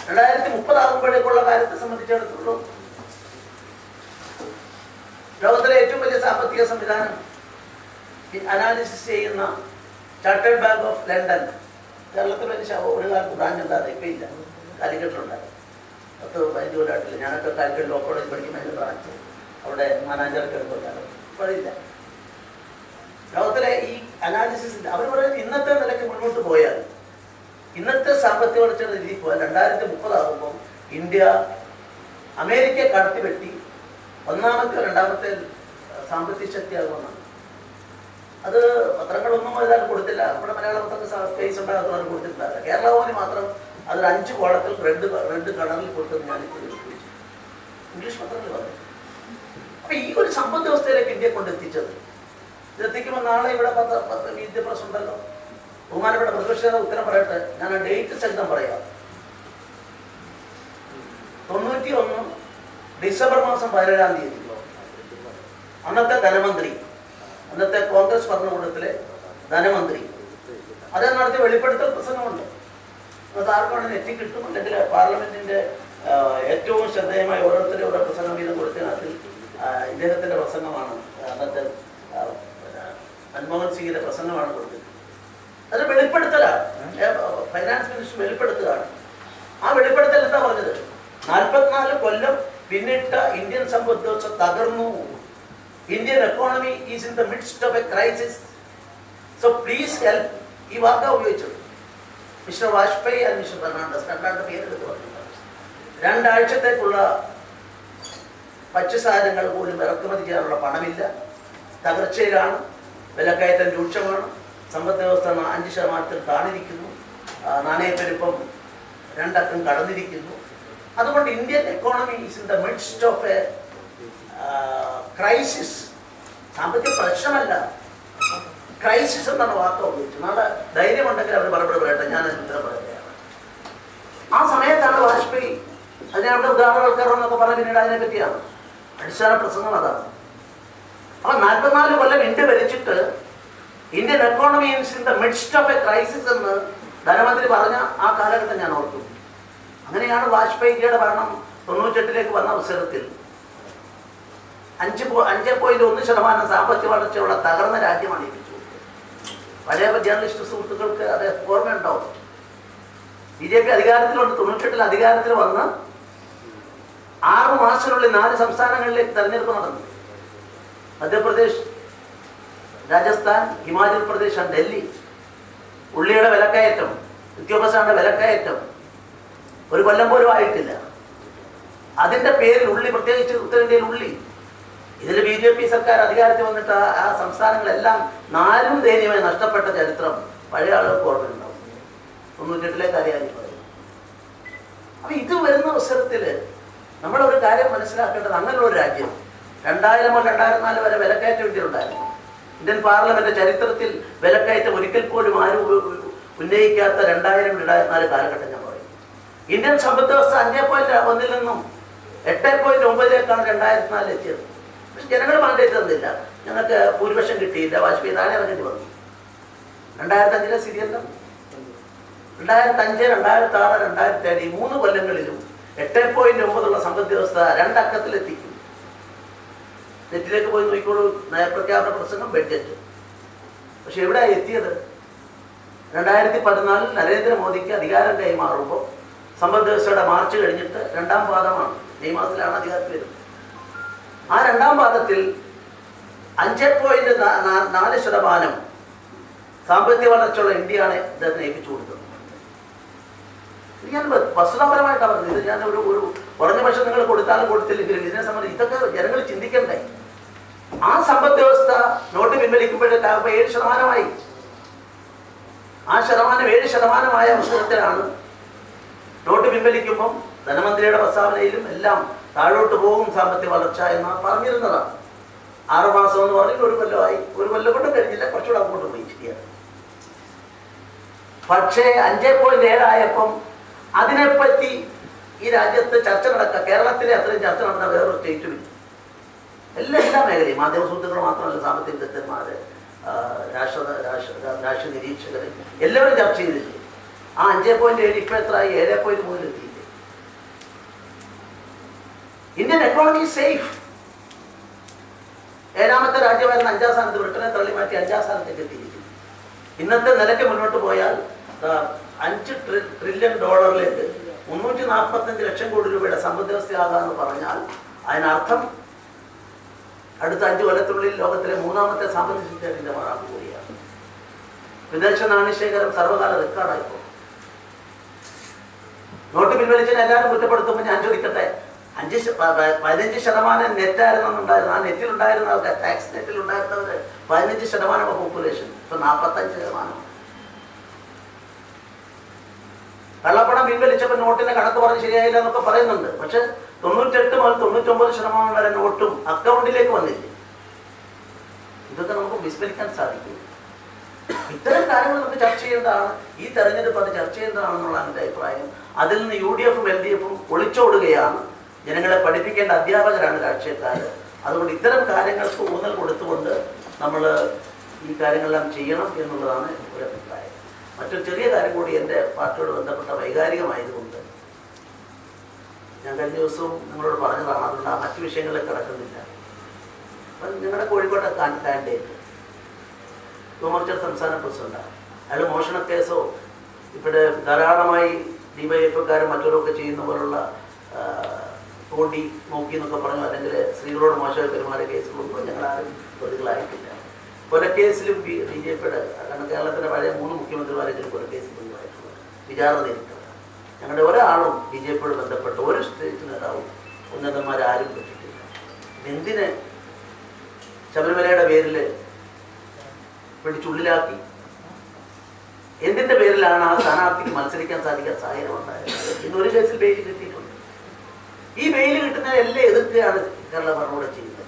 2030 ആകുമ്പോഴേക്കുള്ള കാര്യത്തെ സംബന്ധിച്ചിടത്തോളം ലോകത്തിലെ ഏറ്റവും വലിയ സാമ്പത്തിക സംവിധാനം അനാലിസിസ് ചെയ്യുന്ന ചാർട്ടേഡ് ബാങ്ക് ഓഫ് ലണ്ടൻ, കേരളത്തിൽ വലിയ ഒരു കാലത്ത് ബ്രാഞ്ച് ഉണ്ടായിരുന്നു, ഇപ്പം ഇല്ല, കാലിക്കറ്റിലുണ്ടായിരുന്നു. 10-15 കൊല്ലമായിട്ടില്ല. ഞാനൊക്കെ കാലിക്കറ്റ് ലോ കോളേജ് പഠിക്കുന്നതിൻ്റെ ബ്രാഞ്ച് അവിടെ മാനേജർക്ക് എടുക്കുന്നുണ്ടായിരുന്നു, ഇപ്പോഴില്ല. ലോകത്തിലെ ഈ അനാലിസിസ് അവർ പറയുന്നത് ഇന്നത്തെ നിലയ്ക്ക് മുന്നോട്ട് പോയാൽ, ഇന്നത്തെ സാമ്പത്തിക വളർച്ചയുടെ രീതിയിൽ പോയാൽ 2030 ആകുമ്പോൾ ഇന്ത്യ അമേരിക്കയെ കടത്തിവെട്ടി ഒന്നാമത്തെ രണ്ടാമത്തെ സാമ്പത്തിക ശക്തിയാകുമെന്നാണ്. അത് പത്രങ്ങളൊന്നും എഴുതാൻ കൊടുത്തില്ല. നമ്മുടെ മലയാള പത്രങ്ങൾ സ്പേസ് ഉണ്ടാകാത്തവർ കൊടുത്തിട്ടില്ല. കേരള ഭവനി മാത്രം അതൊരു 5 കോളത്തിൽ റെഡ് കളറിൽ കൊടുത്തെന്ന് ഞാൻ ഇംഗ്ലീഷ് പത്രത്തിൽ പറഞ്ഞു. അപ്പൊ ഈ ഒരു സമ്പദ് വ്യവസ്ഥയിലേക്ക് ഇന്ത്യയെ കൊണ്ടെത്തിച്ചത്, ഇതെത്തിക്കുമ്പോൾ നാളെ ഇവിടെ വിദ്യാഭ്യാസം ഉണ്ടല്ലോ. ബഹുമാനപ്പെട്ട പ്രതിപക്ഷ ഉത്തരം പറയട്ടെ, ഞാൻ ഡേറ്റ് സഹിതം പറയാം. 91 ഡിസംബർ മാസം 17-ാം തീയതി അന്നത്തെ ധനമന്ത്രി, അന്നത്തെ കോൺഗ്രസ് ഭരണകൂടത്തിലെ ധനമന്ത്രി അദ്ദേഹം നടത്തിയ വെളിപ്പെടുത്തൽ പ്രസംഗമുണ്ട്. അത് ആർക്കാണ് നെറ്റി കിട്ടും, അല്ലെങ്കിൽ പാർലമെന്റിന്റെ ഏറ്റവും ശ്രദ്ധേയമായ ഓരോരുത്തരും ഓരോ പ്രസംഗം വീതം കൊടുത്തതിനകത്തിൽ ഇദ്ദേഹത്തിന്റെ പ്രസംഗമാണ്, അന്നത്തെ മൻമോഹൻ സിംഗിന്റെ പ്രസംഗമാണ് കൊടുത്തത്. അത് വെളിപ്പെടുത്തലാണ്, ഫൈനാൻസ് മിനിസ്റ്റർ വെളിപ്പെടുത്തുകയാണ്. ആ വെളിപ്പെടുത്തൽ എന്താ പറഞ്ഞത്? 44 കൊല്ലം പിന്നിട്ട ഇന്ത്യൻ സമ്പദ് വ്യവസ്ഥ തകർന്നു. Indian economy is in the midst of a crisis, so please help. ഈ വാർത്ത ഉപയോഗിച്ചത് mister Vajpayee and mister Fernandes, രണ്ടാളുടെ പേരെടുത്ത് പറഞ്ഞിട്ടുണ്ട്. 2 ആഴ്ചത്തേക്കുള്ള ഭക്ഷ്യസാധനങ്ങൾ പോലും ഇറക്കുമതി ചെയ്യാനുള്ള പണമില്ല, തകർച്ചയിലാണ്, വിലക്കയറ്റം രൂക്ഷമാണ്, സമ്പദ് വ്യവസ്ഥ 5% താണിരിക്കുന്നു, നാണയപ്പെരുപ്പം 2 അക്കം കടന്നിരിക്കുന്നു. അതുകൊണ്ട് Indian economy is in the midst of a crisis. സാമ്പത്തിക പ്രശ്നമല്ല, ക്രൈസിസ് എന്നാണ് വാർത്ത ഉപയോഗിച്ചു. നാളെ ധൈര്യമുണ്ടെങ്കിൽ അവർ മറുപടി പറയട്ടെ, ഞാൻ അതിന് ഉത്തരം പറയുകയാണ്. ആ സമയത്താണ് വാജ്പേയി അതിനവിടെ ഉദാഹരണവൽക്കരണം എന്നൊക്കെ പറഞ്ഞ പിന്നീട് അതിനെ പറ്റിയാണ് അടിസ്ഥാന പ്രസംഗം അതാണ്. അപ്പൊ 44 കൊല്ലം ഇന്ത്യ ഭരിച്ചിട്ട് Indian economy is in the midst of a crisis എന്ന് ധനമന്ത്രി പറഞ്ഞ ആ കാലഘട്ടം ഞാൻ ഓർത്തു. അങ്ങനെയാണ് വാജ്പേയിജിയുടെ ഭരണം 98-ലേക്ക് വന്ന അവസരത്തിൽ 5.1% സാമ്പത്തിക വളർച്ചയുള്ള തകർന്ന രാജ്യമാണ് ഈ വെച്ചു. പഴയ ജേർണലിസ്റ്റ് സുഹൃത്തുക്കൾക്ക് അത് ഓർമ്മയുണ്ടാവും. BJP അധികാരത്തിലുണ്ട്. 98-ൽ അധികാരത്തിൽ വന്ന് 6 മാസത്തിനുള്ളിൽ 4 സംസ്ഥാനങ്ങളിലേക്ക് തെരഞ്ഞെടുപ്പ് നടന്നു. മധ്യപ്രദേശ്, രാജസ്ഥാൻ, ഹിമാചൽ പ്രദേശ്, ഡൽഹി. ഉള്ളിയുടെ വിലക്കയറ്റം, വിദ്യാഭ്യാസങ്ങളുടെ വിലക്കയറ്റം 1 കൊല്ലം പോലും ആയിട്ടില്ല. അതിൻ്റെ പേരിൽ ഉള്ളി, പ്രത്യേകിച്ച് ഉത്തരേന്ത്യയിൽ ഉള്ളി, ഇതിൽ BJP സർക്കാർ അധികാരത്തിൽ വന്നിട്ട് ആ സംസ്ഥാനങ്ങളെല്ലാം 4 ദയനീയമായി നഷ്ടപ്പെട്ട ചരിത്രം പഴയ ആളുകൾക്ക് ഓർമ്മയുണ്ടാവും. 98-ലേക്ക് അറിയാൻ പറയും. അപ്പൊ ഇത് വരുന്ന അവസരത്തിൽ നമ്മളൊരു കാര്യം മനസ്സിലാക്കേണ്ടത്, അങ്ങനെയുള്ള ഒരു രാജ്യം 2000 മുതൽ 2004 വരെ വിലക്കയറ്റം ഇന്ത്യയിലുണ്ടായിരുന്നു. ഇന്ത്യൻ പാർലമെന്റ് ചരിത്രത്തിൽ വിലക്കയറ്റം ഒരിക്കൽ പോലും ആരും ഉന്നയിക്കാത്ത 2000-2004 കാലഘട്ടം ഞാൻ പറയും. ഇന്ത്യൻ സമ്പദ് വ്യവസ്ഥ 5.1-ൽ നിന്നും 8.9-ലേക്കാണ് 2004 എത്തിയത്. പക്ഷെ ജനങ്ങൾ മാൻഡേറ്റ് തന്നില്ല, ഞങ്ങൾക്ക് ഭൂരിപക്ഷം കിട്ടിയില്ല, വാജ്പേയി താഴെ ഇറങ്ങേണ്ടി വന്നു. 2005-ലെ സ്ഥിതിയെല്ലാം 2005, 2006, 2007 ഈ 3 കൊല്ലങ്ങളിലും 8.9 സമ്പദ് വ്യവസ്ഥ 2 അക്കത്തിലെത്തിക്കും. നെറ്റിലേക്ക് പോയി നോക്കിക്കോളൂ, നയപ്രഖ്യാപന പ്രസംഗം, ബഡ്ജറ്റ്. പക്ഷെ എവിടെ എത്തിയത്? 2014 നരേന്ദ്രമോദിക്ക് അധികാരം കൈമാറുമ്പോൾ സമ്പദ് വ്യവസ്ഥയുടെ മാർച്ച് കഴിഞ്ഞിട്ട് 2ാം പാദമാണ്, മെയ് മാസത്തിലാണ് അധികാരത്തിൽ വരുന്നത്. ആ 2ാം പാദത്തിൽ 5.4% സാമ്പത്തിക വളർച്ചയുള്ള ഇന്ത്യയാണ് ഇദ്ദേഹത്തിന് ഏൽപ്പിച്ചു കൊടുത്തത്. ഞാൻ വസ്തുതാപരമായിട്ടാണ് പറഞ്ഞത്. ഇത് ഞാൻ ഒരു കുറഞ്ഞ പക്ഷം നിങ്ങൾ കൊടുത്താലും കൊടുത്തില്ലെങ്കിലും ഇതിനെ സംബന്ധിച്ച് ഇതൊക്കെ ജനങ്ങൾ ചിന്തിക്കണ്ടേ. ആ സമ്പദ് വ്യവസ്ഥ നോട്ട് പിൻവലിക്കുമ്പോഴേക്കാകുമ്പോൾ 7%. ആ ശതമാനം 7%മായ അവസരത്തിലാണ് നോട്ട് പിൻവലിക്കുമ്പം ധനമന്ത്രിയുടെ പ്രസ്താവനയിലും എല്ലാം താഴോട്ട് പോകും സാമ്പത്തിക വളർച്ച എന്ന് പറഞ്ഞിരുന്നതാണ്. 6 മാസം എന്ന് പറഞ്ഞിട്ട് 1 കൊല്ലമായി. 1 കൊല്ലം കൊണ്ട് കഴിഞ്ഞില്ല, കുറച്ചുകൂടെ അങ്ങോട്ട് പോയി ശരിയാണ്. പക്ഷേ 5.7 ആയപ്പം അതിനെപ്പറ്റി ഈ രാജ്യത്ത് ചർച്ച നടക്കുക. കേരളത്തിലെ അത്രയും ചർച്ച നടന്ന വേറൊരു സ്റ്റേറ്റുമില്ല. എല്ലാ മേഖലയും, മാധ്യമ സുഹൃത്തുക്കൾ മാത്രമല്ല, സാമ്പത്തിക വിദഗ്ധന്മാര്, രാഷ്ട്രീയ നിരീക്ഷകർ എല്ലാവരും ചർച്ച ചെയ്തില്ലേ. ആ 5.7 ഇപ്പം എത്രയായി? 7.3-ലെത്തിയില്ലേ. Indian economy safe. 7ാമത്തെ രാജ്യമായിരുന്ന 5ാം സ്ഥാനത്ത് ബ്രിട്ടനെ തള്ളി മാറ്റി 5ാം സ്ഥാനത്തേക്ക് എത്തിയിരിക്കുന്നു. ഇന്നത്തെ നിലയ്ക്ക് മുന്നോട്ട് പോയാൽ $5 ട്രില്യൺ 345 ലക്ഷം കോടി രൂപയുടെ സമ്പദ് വ്യവസ്ഥയാകാമെന്ന് പറഞ്ഞാൽ അതിനർത്ഥം അടുത്ത 5 കൊല്ലത്തിനുള്ളിൽ ലോകത്തിലെ 3ാമത്തെ സാമ്പത്തിക ശക്തിയായിട്ട് മാറാൻ പോവുകയാണ്. വിദേശ നാണ്യശേഖരം സർവ്വകാല റെക്കോർഡായിപ്പോ. നോട്ട് പിൻവലിച്ചതിന് എല്ലാവരും കുറ്റപ്പെടുത്തുമ്പോൾ ഞാൻ ചോദിക്കട്ടെ, 15% നെറ്റായിരുന്നുണ്ടായിരുന്നു. ആ നെറ്റിലുണ്ടായിരുന്ന ആൾക്കാർ, ടാക്സ് നെറ്റിലുണ്ടായിരുന്നവര് 15% പോപ്പുലേഷൻ, ഇപ്പൊ 45%. കള്ളപ്പണം പിൻവലിച്ചപ്പോൾ നോട്ടിന്റെ കണക്ക് പറഞ്ഞ് ശരിയായില്ല എന്നൊക്കെ പറയുന്നുണ്ട്. പക്ഷെ 98 മുതൽ 99% വരെ നോട്ടും അക്കൗണ്ടിലേക്ക് വന്നില്ലേ. ഇതൊക്കെ നമുക്ക് വിസ്മരിക്കാൻ സാധിക്കും. ഇത്തരം കാര്യങ്ങൾ നമുക്ക് ചർച്ച ചെയ്യേണ്ടതാണ്. ഈ തെരഞ്ഞെടുപ്പ് അത് ചർച്ച ചെയ്യേണ്ടതാണെന്നുള്ള എൻ്റെ അഭിപ്രായം. അതിൽ നിന്ന് UDFും LDFും ഒളിച്ചോടുകയാണ്. ജനങ്ങളെ പഠിപ്പിക്കേണ്ട അധ്യാപകരാണ് രാഷ്ട്രീയക്കാർ. അതുകൊണ്ട് ഇത്തരം കാര്യങ്ങൾക്ക് ഊന്നൽ കൊടുത്തുകൊണ്ട് നമ്മൾ ഈ കാര്യങ്ങളെല്ലാം ചെയ്യണം എന്നുള്ളതാണ് ഒരു അഭിപ്രായം. മറ്റൊരു ചെറിയ കാര്യം കൂടി എൻ്റെ പാർട്ടിയോട് ബന്ധപ്പെട്ട വൈകാരികമായതുകൊണ്ട് ഞാൻ കഴിഞ്ഞ ദിവസവും നിങ്ങളോട് പറഞ്ഞതാണ്. അതുകൊണ്ട് ആ മറ്റു വിഷയങ്ങളിൽ കിടക്കുന്നില്ല. അപ്പം ഞങ്ങളുടെ കോഴിക്കോട്ടെ കാൻഡിഡേറ്റ് യുവമോർച്ച സംസ്ഥാന പ്രസിഡന്റാണ്. അയാൾ മോഷണക്കേസോ ഇവിടെ ധാരാളമായി DYFക്കാരും മറ്റവരൊക്കെ ചെയ്യുന്ന പോലുള്ള തോണ്ടി നോക്കി എന്നൊക്കെ പറഞ്ഞു, അല്ലെങ്കിൽ സ്ത്രീകളോട് മോശമായി പെരുമാറിയ കേസുകളൊന്നും ഞങ്ങളാരും പ്രതികളായിട്ടില്ല. കൊലക്കേസിലും BJPയുടെ, കാരണം കേരളത്തിലെ പഴയ 3 മുഖ്യമന്ത്രിമാരെങ്കിലും കൊലക്കേസിൽ പ്രതികളായിട്ടുള്ളത് വിചാരണ നേരിട്ടത്. ഞങ്ങളുടെ ഒരാളും BJPയോട് ബന്ധപ്പെട്ട ഒരു സ്റ്റേറ്റ് നേതാവും ഉന്നതന്മാരാരും പെട്ടിട്ടില്ല. എന്തിന് ശബരിമലയുടെ പേരിൽ പിടിച്ചുള്ളിലാക്കി? എന്തിന്റെ പേരിലാണ് ആ സ്ഥാനാർത്ഥിക്ക് മത്സരിക്കാൻ സാധിക്കാൻ സാഹചര്യം ഉണ്ടായത്? ഇന്നൊരു കേസിൽ ബെയിൽ കിട്ടിയിട്ടുണ്ട്. ഈ ബെയിൽ കിട്ടുന്നതെല്ലാം എതിർക്കുകയാണ് കേരള ഭരണകൂടം ചെയ്യുന്നത്.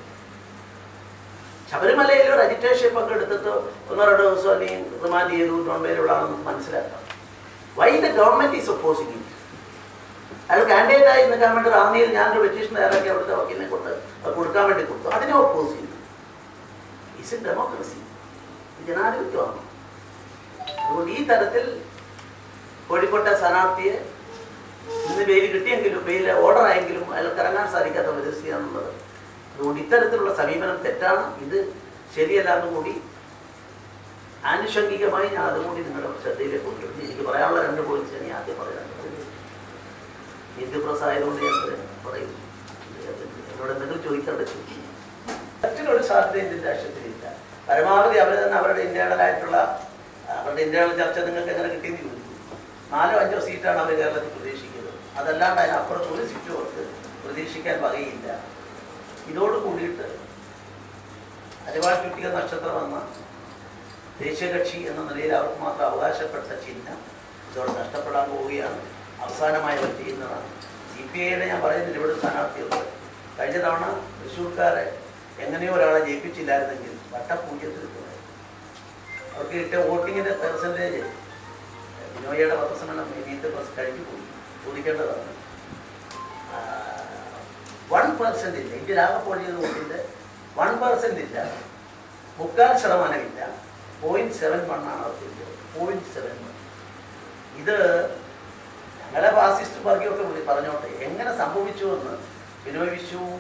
ശബരിമലയിൽ ഒരു അജിറ്റേഷൻ പങ്കെടുത്തിട്ട് 1-2 ദിവസം അല്ലെങ്കിൽ റിമാൻഡ് ചെയ്തു നോൺബെയിലുള്ളതാണെന്ന് മനസ്സിലാക്കാം. Why the government is opposing it? അയാൾ കാൻഡിഡേറ്റ് ആയി നിൽക്കാൻ വേണ്ടി റാന്നിയിൽ ഞാനൊരു പെറ്റീഷൻ തയ്യാറാക്കി അവിടുത്തെ വക്കീലിനെ കൊണ്ട് കൊടുക്കാൻ വേണ്ടി കൊടുത്തു. അതിനെ ഒപ്പോസ് ചെയ്തു. ഇറ്റ്സ് എ ഡെമോക്രസി, ജനാധിപത്യമാണ്. അതുകൊണ്ട് ഈ തരത്തിൽ കോഴിക്കോട്ടെ സ്ഥാനാർത്ഥിയെ ഇന്ന് ബെയിൽ കിട്ടിയെങ്കിലും, ബെയിൽ ഓർഡർ ആയെങ്കിലും അയാൾക്ക് ഇറങ്ങാൻ സാധിക്കാത്ത പരിസ്ഥിതിയാണുള്ളത്. അതുകൊണ്ട് ഇത്തരത്തിലുള്ള സമീപനം തെറ്റാണ്. ഇത് ശരിയല്ല എന്നുകൂടി ആനുഷംഗികമായി ഞാൻ അതുകൂടി നിങ്ങളുടെ ശ്രദ്ധയിലേക്ക് കൊണ്ടുവരുന്നു. എനിക്ക് പറയാനുള്ള 2 പോയിന്റ്സ് ഞാൻ ആദ്യം പറയാനുള്ളത്. നീതിപ്രസ് ആയതുകൊണ്ട് ഞാൻ പറയുന്നു. എന്നോട് എന്തെങ്കിലും ചോദിക്കേണ്ട ചോദിക്കും. മറ്റൊരു സാധ്യത ഇന്ത്യൻ രാഷ്ട്രീയത്തിലില്ല. പരമാവധി അവർ തന്നെ അവരുടെ ഇന്റേണലായിട്ടുള്ള ചർച്ച നിങ്ങൾക്ക് എങ്ങനെ കിട്ടിയെന്ന് ചോദിക്കും. 4-5 സീറ്റാണ് അവർ കേരളത്തിൽ പ്രതീക്ഷിക്കുന്നത്. അതല്ലാണ്ട് അതിനപ്പുറത്ത് ഒരു സീറ്റും അവർക്ക് പ്രതീക്ഷിക്കാൻ വകയില്ല. ഇതോട് കൂടിയിട്ട് അരിവാൾ ചുറ്റിക നക്ഷത്രം എന്ന ദേശീയ കക്ഷി എന്ന നിലയിൽ അവർക്ക് മാത്രം അവകാശപ്പെട്ട ചിഹ്നം ഇതോടെ നഷ്ടപ്പെടാൻ പോവുകയാണ്. അവസാനമായി അവർ ചെയ്യുന്നതാണ്. CPIയുടെ ഞാൻ പറയുന്നില്ല, ഇവിടെ സ്ഥാനാർത്ഥികളുണ്ട്. കഴിഞ്ഞ തവണ തൃശ്ശൂർക്കാരെ എങ്ങനെയോ ഒരാളെ ജയിപ്പിച്ചില്ലായിരുന്നെങ്കിൽ വട്ടപൂജ്യത്തിൽ അവർക്ക് കിട്ടിയ വോട്ടിങ്ങിൻ്റെ പെർസെൻറ്റേജ് ബിനോയിയുടെ പത്രസമ്മേളനം നീതി പ്രസ് കഴിഞ്ഞു പോയി. ചോദിക്കേണ്ടതാണ്. 1% ഇല്ല. ഇന്ത്യയിൽ ആകെ പോൾ ചെയ്ത വോട്ടിൻ്റെ 1% ഇല്ല, 0.25% ഇല്ല. 0.71 അവർക്ക് 0.71. ഇത് ഞങ്ങളെ ഫാസിസ്റ്റ് വർഗീയൊക്കെ പറഞ്ഞോട്ടെ, എങ്ങനെ സംഭവിച്ചുവെന്ന് ബിനോയ് വിശ്വവും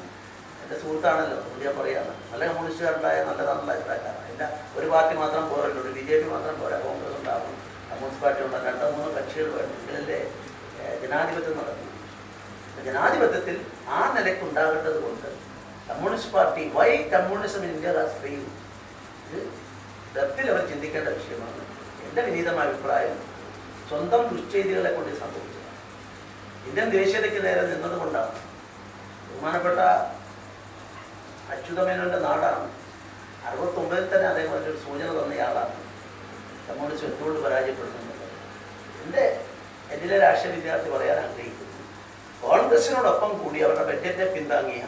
എൻ്റെ സുഹൃത്താണല്ലോ, ഞാൻ പറയാണ്. നല്ല കമ്മ്യൂണിസ്റ്റുകാരുണ്ടായ നല്ലതാണുള്ള അഭിപ്രായക്കാരാണ്. ഇല്ല, ഒരു പാർട്ടി മാത്രം പോരല്ലോ, ഒരു BJP മാത്രം പോരാ, കോൺഗ്രസ് ഉണ്ടാവും, കമ്മ്യൂണിസ്റ്റ് പാർട്ടി ഉണ്ടാകും, 2-3 കക്ഷികൾ വേണം. ഇതിലല്ലേ ജനാധിപത്യം നടക്കുന്നു. ജനാധിപത്യത്തിൽ ആ നിലയ്ക്കുണ്ടാകേണ്ടത് കൊണ്ട് communist party, why communism in India has failed, ഇത് ഡെപ്തിൽ അവർ ചിന്തിക്കേണ്ട വിഷയമാണ്. എൻ്റെ വിനീതമായ അഭിപ്രായം സ്വന്തം ദുശ്ചെയ്തികളെ കൊണ്ട് സംഭവിച്ചതാണ്. ഇന്ത്യൻ ദേശീയതയ്ക്ക് നേരെ നിന്നതുകൊണ്ടാണ്. ബഹുമാനപ്പെട്ട അച്യുതമേനോൻ്റെ നാടാണ്. 69 തന്നെ അദ്ദേഹം ഒരു സൂചന തന്നയാളാണ് കമ്മ്യൂണിസ്റ്റ് എന്തുകൊണ്ട് പരാജയപ്പെടുന്നുള്ളത്. എന്നിലെ രാഷ്ട്രീയ വിദ്യാർത്ഥി പറയാൻ ആഗ്രഹിക്കുന്നു, കോൺഗ്രസിനോടൊപ്പം കൂടി അവരുടെ ബഡ്ജറ്റ് പിന്താങ്ങിയ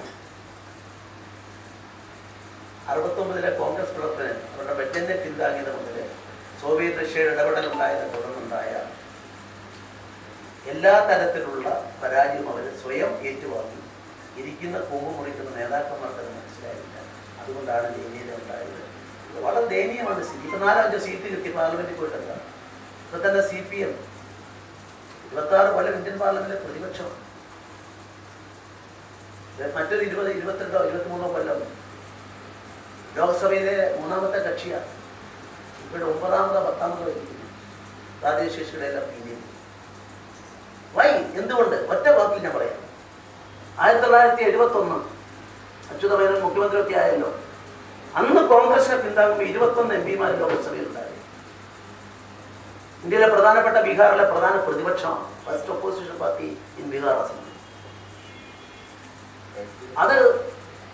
69 കോൺഗ്രസ് പ്രവർത്തനം അവരുടെ ബഡ്ജറ്റിനെ പിന്താങ്ങിയത് മുതൽ സോവിയറ്റ് റഷ്യയുടെ ഇടപെടലുണ്ടായതിനെ തുടർന്നുണ്ടായ എല്ലാ തരത്തിലുള്ള പരാജയവും അവർ സ്വയം ഏറ്റുവാങ്ങി. ഇരിക്കുന്ന കൂമ്പ് മുറിക്കുന്ന നേതാക്കന്മാർക്ക് അത് മനസ്സിലായില്ല. അതുകൊണ്ടാണ് ദയനീയത ഉണ്ടായത്. ഇത് വളരെ ദയനീയമാണ് സ്ഥിതി. ഇപ്പം 4-5 സീറ്റ് കിട്ടി പാർലമെന്റിൽ പോയിട്ടല്ല. ഇപ്പം തന്നെ CPM 26 കൊല്ലം ഇന്ത്യൻ പാർലമെന്റിലെ പ്രതിപക്ഷമാണ്. മറ്റൊരു 22 23 കൊല്ലം ലോക്സഭയിലെ 3ാമത്തെ കക്ഷിയാണ്. ഇവിടെ 9ാമതോ 10ാമതോ ഇരിക്കുന്നു. പ്രാദേശികയുടെ എല്ലാം പിന്നെയും വൈ എന്തുകൊണ്ട് ഒറ്റ വാക്കിൽ ഞാൻ പറയാം. 1971 അച്യുതമേനോൻ മുഖ്യമന്ത്രിയൊക്കെ ആയല്ലോ. അന്ന് കോൺഗ്രസിനെ പിന്താങ്ങുമ്പോൾ 21 MP ലോക്സഭയിലുണ്ടായി. ഇന്ത്യയിലെ പ്രധാനപ്പെട്ട ബീഹാറിലെ പ്രധാന പ്രതിപക്ഷമാണ് first opposition party in Bihar assembly. അത്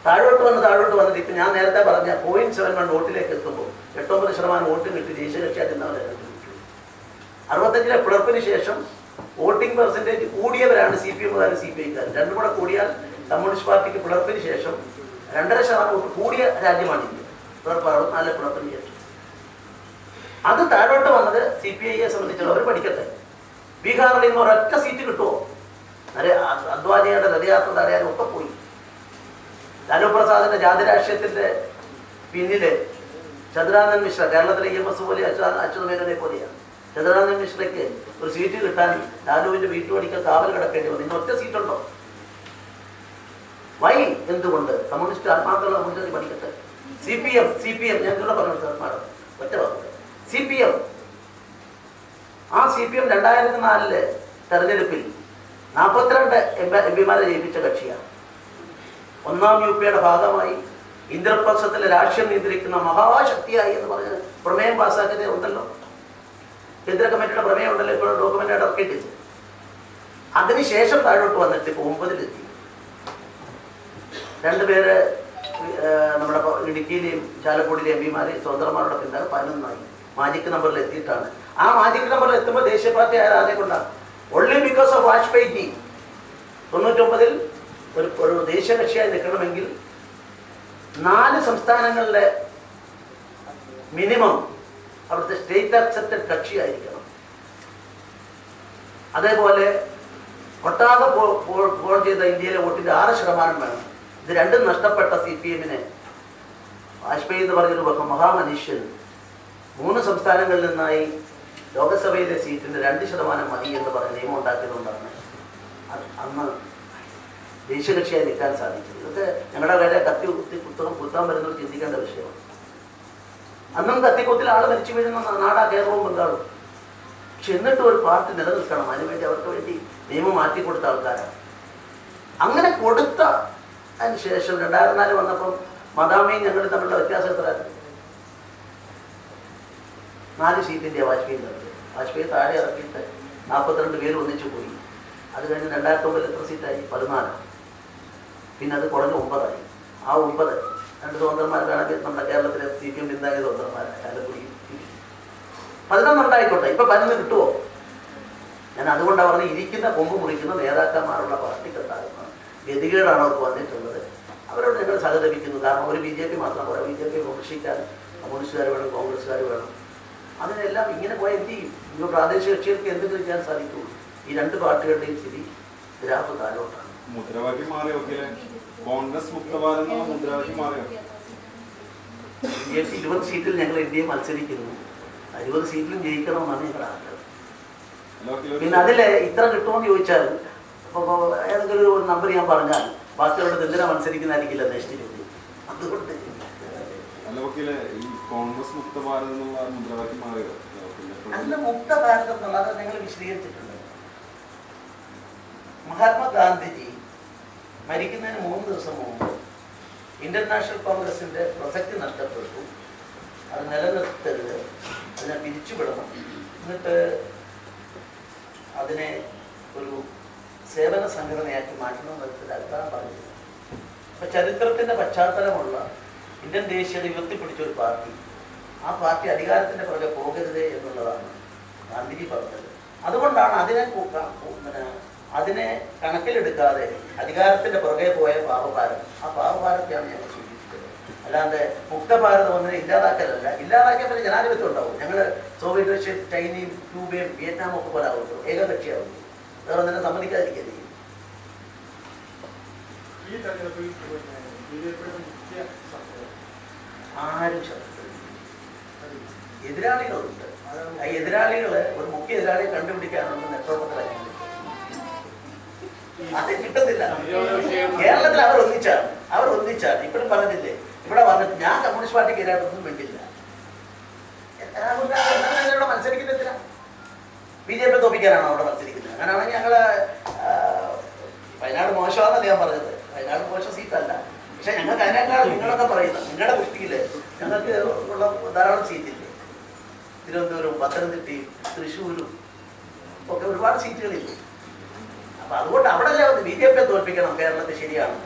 താഴോട്ട് വന്നിട്ട് ഇപ്പം ഞാൻ നേരത്തെ പറഞ്ഞ 0.71 വോട്ടിലേക്ക് എത്തുമ്പോൾ 89% വോട്ട് കിട്ടി ദേശീയകക്ഷിയായിട്ട് ഇന്നവരെ 65-ലെ പിളർപ്പിന് ശേഷം വോട്ടിംഗ് പെർസെൻറ്റേജ് കൂടിയവരാണ് CPM കാരും CPI കാരും. രണ്ടും കൂടെ കൂടിയാൽ കമ്മ്യൂണിസ്റ്റ് പാർട്ടിക്ക് പിളർപ്പിന് ശേഷം 2.5% വോട്ട് കൂടിയ രാജ്യമാണ് ഇന്ത്യ. പിളർപ്പ് 64 പിളർപ്പിന് ശേഷം അത് താഴോട്ട് വന്നത് CPIയെ സംബന്ധിച്ചുള്ള അവർ പഠിക്കട്ടെ. ബീഹാറിൽ നിന്ന് ഒരൊറ്റ സീറ്റ് കിട്ടുമോ? അദ്വാനിയുടെ രഥയാത്ര തടയാനും ഒക്കെ പോയി. ലാലു പ്രസാദിന്റെ ജാതിരാഷ്ട്രീയത്തിന്റെ പിന്നില് ചന്ദ്രാനന്ദൻ മിശ്ര, കേരളത്തിലെ EMS പോലെ അച്യുതമേനോനെ പോലെയാണ്. ചന്ദ്രാനന്ദൻ മിശ്രയ്ക്ക് ഒരു സീറ്റ് കിട്ടാൻ ലാലുവിന്റെ വീട്ടുപടിക്കൽ കാവൽ കിടക്കേണ്ടി വന്നു. ഇന്ന് ഒറ്റ സീറ്റുണ്ടോ? വൈ എന്തുകൊണ്ട്? കമ്മ്യൂണിസ്റ്റ് ആത്മാർത്ഥമുള്ള മുന്നണി പഠിക്കട്ടെ. CPM ഞാൻ ഇവിടെ പറഞ്ഞു മാഡം ഒറ്റ വാക്ക്. CPM 2004 തെരഞ്ഞെടുപ്പിൽ 42 MP ജയിപ്പിച്ച കക്ഷിയാണ്. 1ാം UPയുടെ ഭാഗമായി ഇന്ദ്രപ്രസ്ഥത്തിലെ രാഷ്ട്രീയം നിയന്ത്രിക്കുന്ന മഹാശക്തിയായി എന്ന് പറഞ്ഞ് പ്രമേയം പാസ്സാക്കിയത് ഉണ്ടല്ലോ. കേന്ദ്ര കമ്മിറ്റിയുടെ പ്രമേയം ഉണ്ടല്ലോ, ഇപ്പോൾ ഡോക്യുമെന്റ് ഇറക്കിയിട്ടില്ല. അതിനുശേഷം താഴോട്ട് വന്നിട്ട് ഇപ്പോൾ 9-ലെത്തി. 2 പേര് നമ്മുടെ ഇടുക്കിയിലെയും ചാലക്കുടിയിലെയും MP സ്വതന്ത്രന്മാരുടെ പിന്നാലെ 11ആയി മാജിക് നമ്പറിൽ എത്തിയിട്ടാണ്. ആ മാജിക് നമ്പറിൽ എത്തുമ്പോൾ ദേശീയ പാർട്ടി ആരെ കൊണ്ടാണ്? Only because of Vajpayee. 99-ൽ ഒരു ദേശീയ കക്ഷിയായി നിൽക്കണമെങ്കിൽ 4 സംസ്ഥാനങ്ങളിലെ മിനിമം അവിടുത്തെ സ്റ്റേറ്റ് അക്സെപ്റ്റഡ് കക്ഷിയായിരിക്കണം. അതേപോലെ ഒട്ടാകെ പോൾ ചെയ്ത ഇന്ത്യയിലെ വോട്ടിന്റെ 6% വേണം. ഇത് രണ്ടും നഷ്ടപ്പെട്ട CPM-നെ വാജ്പേയി എന്ന് പറഞ്ഞൊരു മഹാമനുഷ്യൻ 3 സംസ്ഥാനങ്ങളിൽ നിന്നായി ലോകസഭയിലെ സീറ്റിന് 2% മതി എന്ന് പറഞ്ഞ നിയമം ഉണ്ടാക്കിയതുകൊണ്ടാണ് അന്ന് ദേശീയകക്ഷിയായി നിൽക്കാൻ സാധിച്ചത്. ഇതൊക്കെ ഞങ്ങളുടെ വേറെ കുത്താൻ വരുന്നവർ ചിന്തിക്കേണ്ട വിഷയമാണ്. അന്നും കത്തിക്കുത്തിൽ ആൾ മരിച്ചു വീഴുന്ന നാടാ കേരളവും ബംഗാളും. പക്ഷെ എന്നിട്ടും ഒരു പാർട്ടി നിലനിൽക്കണം. അതിനുവേണ്ടി അവർക്ക് വേണ്ടി നിയമം മാറ്റിക്കൊടുത്ത ആൾക്കാരാണ്. അങ്ങനെ കൊടുത്ത അതിന് ശേഷം 2004 വന്നപ്പം മദാമിയും ഞങ്ങൾ തമ്മിലുള്ള വ്യത്യാസം എത്രയായിരുന്നു? 4 സീറ്റിൻ്റെ വാജ്പേയി താഴെ ഇറക്കിയിട്ട് 42 പേര് ഒന്നിച്ചു പോയി. അത് കഴിഞ്ഞ് 2009 എത്ര സീറ്റായി? 14. പിന്നെ അത് കുറഞ്ഞ് 9ആയി. ആ 9 2 സ്വതന്ത്രന്മാർക്കാണെങ്കിൽ നമ്മുടെ കേരളത്തിലെ CPM പിന്താങ്ങിയ സ്വതന്ത്രന്മാരാണ്. ചാലക്കുടി 11 ഉണ്ടായിക്കോട്ടെ. ഇപ്പം 11 കിട്ടുമോ? ഞാൻ അതുകൊണ്ടാണ് പറഞ്ഞ് ഇരിക്കുന്ന കൊമ്പ് മുറിക്കുന്ന നേതാക്കന്മാരുള്ള പാർട്ടിക്കുണ്ടാകുന്ന ഗതികേടാണ് അവർക്ക് വന്നിട്ടുള്ളത്. അവരോട് ഞങ്ങൾ സഹതപിക്കുന്നു. കാരണം ഒരു BJP മാത്രം പോരാ. BJP വിമർശിക്കാൻ കമ്മ്യൂണിസ്റ്റുകാർ വേണം, കോൺഗ്രസ്സുകാർ വേണം. അതിനെല്ലാം ഇങ്ങനെ പോയാൽ എന്ത് ചെയ്യും? ഇന്ന് പ്രാദേശിക കക്ഷികൾക്ക് എന്തെങ്കിലും ചെയ്യാൻ സാധിക്കുള്ളൂ. ഈ 2 പാർട്ടികളുടെയും സ്ഥിതി ഗ്രാഫ് താഴോട്ടാണ്. മുദ്രാവാക്യം മാറിയോ? കോൺഗ്രസ് മുക്തഭാരത് മുദ്രാവാക്യം മാറിയോ? BJP 20 സീറ്റിൽ ഞങ്ങൾ ഇന്ത്യയെ മത്സരിക്കുന്നു. 20 സീറ്റിലും ജയിക്കണമെന്നാണ് ഞങ്ങളുടെ ആഗ്രഹം. പിന്നെ അതിൽ ഇത്ര കിട്ടുമെന്ന് ചോദിച്ചാൽ ഇപ്പോൾ ഏതെങ്കിലും ഒരു നമ്പർ ഞാൻ പറഞ്ഞാൽ ബാക്കിയുള്ളത് എന്തിനാ മത്സരിക്കുന്നതായിരിക്കില്ല നെക്സ്റ്റ് ചോദ്യം. അതുകൊണ്ട് ഈ കോൺഗ്രസ് മുക്ത ഭാരത് എന്നുള്ള മുദ്രാവാക്യം മാറിയോ? അല്ല, മുക്ത ഭാരതം എന്നുള്ളത് ഞങ്ങൾ വിശദീകരിച്ചിട്ടുണ്ട്. മഹാത്മാഗാന്ധിജി മരിക്കുന്നതിന് 3 ദിവസം മുമ്പ് ഇന്ത്യൻ നാഷണൽ കോൺഗ്രസിന്റെ പ്രസക്തി നഷ്ടപ്പെട്ടു. അത് നിലനിർത്തരുത്, അതിനെ പിരിച്ചുവിടണം, എന്നിട്ട് അതിനെ ഒരു സേവന സംഘടനയാക്കി മാറ്റണമെന്ന് അഭിപ്രായം പറഞ്ഞിരുന്നു. അപ്പൊ ചരിത്രത്തിന്റെ പശ്ചാത്തലമുള്ള ഇന്ത്യൻ ദേശീയത ഉയർത്തിപ്പിടിച്ച ഒരു പാർട്ടി, ആ പാർട്ടി അധികാരത്തിന്റെ പുറകെ പോകരുതേ എന്നുള്ളതാണ് ഗാന്ധിജി പറഞ്ഞത്. അതുകൊണ്ടാണ് അതിനെ കണക്കിലെടുക്കാതെ അധികാരത്തിന്റെ പുറകെ പോയ പാവഭാരം, ആ പാവഭാരത്തെയാണ് ഞങ്ങൾ സൂചിപ്പിച്ചത്. അല്ലാതെ മുക്തഭാരതം ഒന്നിനെ ഇല്ലാതാക്കലല്ല. ഇല്ലാതാക്കിയാൽ പിന്നെ ജനാധിപത്യം ഉണ്ടാവും. ഞങ്ങൾ സോവിയറ്റ് റഷ്യ, ചൈനയും ക്യൂബയും വിയറ്റ്നാമും ഒക്കെ പോലെ ആവുള്ളൂ, ഏകകക്ഷിയാവുള്ളൂ. വേറെ ഒന്നിനെ സമ്മതിക്കാതിരിക്കരുത്. ആരും എതിരാളികളുണ്ട്. ആ എതിരാളികള് ഒരു മുഖ്യ എതിരാളിയെ കണ്ടുപിടിക്കാനുള്ള നെട്ടോട്ടത്തിലാണ്. അത് കിട്ടുന്നില്ല. കേരളത്തിൽ അവർ ഒന്നിച്ചാണ് ഇപ്പോഴും പറഞ്ഞില്ലേ, ഇവിടെ വന്നിട്ട് ഞാൻ കമ്മ്യൂണിസ്റ്റ് പാർട്ടിക്ക് എതിരായിട്ടൊന്നും വേണ്ടില്ല. ഇവിടെ മത്സരിക്കുന്നില്ല, BJP തോപ്പിക്കാനാണോ അവിടെ മത്സരിക്കുന്നത്? അങ്ങനെയാണെങ്കിൽ ഞങ്ങള് വയനാട് മോശമാണെന്നല്ല ഞാൻ പറഞ്ഞത്, വയനാട് മോശം സീറ്റല്ല. പക്ഷെ ഞങ്ങൾക്ക് അതിനേക്കാൾ നിങ്ങളൊക്കെ പറയുന്നത്, നിങ്ങളുടെ ദൃഷ്ടിയിൽ ഞങ്ങൾക്ക് ഉള്ള ധാരാളം സീറ്റില്ലേ, തിരുവനന്തപുരം, പത്തനംതിട്ടയും തൃശ്ശൂരും ഒക്കെ ഒരുപാട് സീറ്റുകളില്ലേ. അപ്പൊ അതുകൊണ്ട് അവിടെ അല്ലേ BJP തോൽപ്പിക്കണം കേരളത്തിൽ, ശരിയാണ്.